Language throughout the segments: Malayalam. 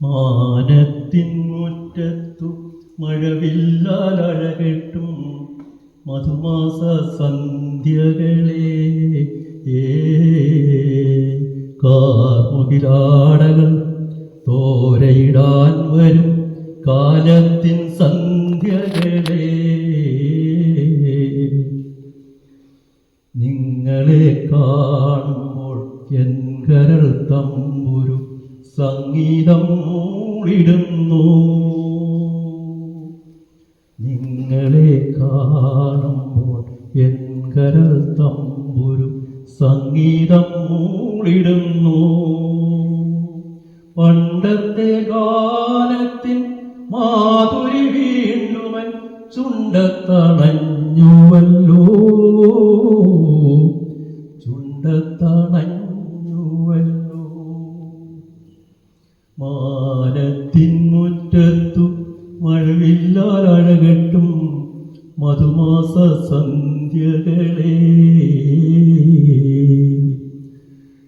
മാനത്തിൻ മുറ്റത്തു മഴവില്ലാലഴകെട്ടും മധുമാസ സന്ധ്യകളെ കാർമുകിലാടകൾ തോരയിടാൻ വരും കാലത്തിൻ സന്ധ്യകളെ നിങ്ങളെ കാണുമ്പോൾ എൻ കരൾ തമ്പുരു സംഗീതം മൂളിടുന്നു. നിങ്ങളെ കാണുമ്പോൾ എൻ കരൾ തമ്പുരു സംഗീതം മൂളിടുന്നു. പണ്ടത്തെ ഗാനത്തിൻ മാധുരി വീണ്ടുമൻ ചുണ്ടത്തണഞ്ഞുവല്ലോ, ചുണ്ടത്തണഞ്ഞുവല്ലോ. മാനത്തിൻ മുറ്റത്തു മഴവില്ലാലഴകെട്ടും മധുമാസ സന്ധ്യകളെ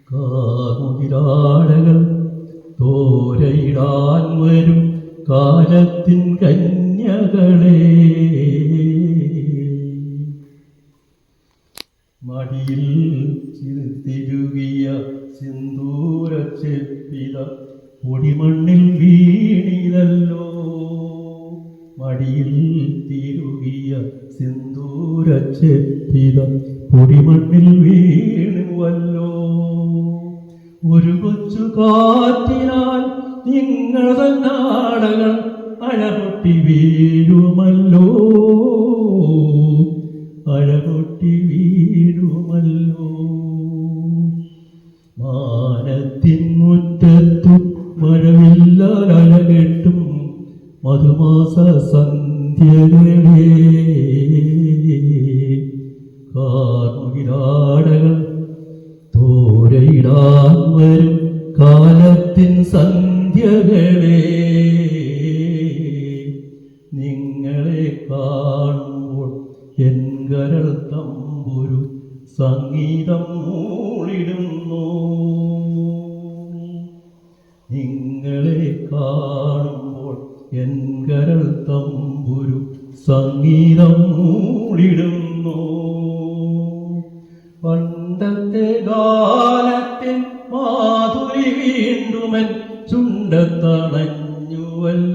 കാർമുകിലാടകൾ തോരയിടാൻ വരും കാലത്തിൻ കന്യകളെ മടിയിൽ തിരുകിയ സിന്ദൂരച്ചെപ്പിത പൊടിമണ്ണിൽ വീണിതല്ലോ. മടിയിൽ തിരുകിയ സിന്ദൂരച്ചെപ്പിത പൊടിമണ്ണിൽ വീണുവല്ലോ. ഒരു കൊച്ചു കാറ്റിനാൽ നിങ്ങൾ തന്നാടകൾ അഴപൊട്ടി വീഴുമല്ലോ, അഴപൊട്ടി വീഴുമല്ലോ. മാനത്തിൻ മുറ്റത്തു മഴവില്ലാലഴകെട്ടും മധുമാസ സന്ധ്യകളെ കാർമുകിലാടകൾ തോരയിടാൻ വരും കാലത്തിൻ സന്ധ്യകളെ നിങ്ങളെ കാണുമ്പോൾ എൻ കരൾ തമ്പുരു സംഗീതം മൂളിടുന്നു. നിങ്ങളെ കാണുമ്പോൾ എൻ കരൾ തമ്പുരു സംഗീതം മൂളിടുന്നു. പണ്ടത്തെ ഗാനത്തിൻ മാധുരി വീണ്ടുമൻ ചുണ്ടത്തണഞ്ഞുവല്ലോ.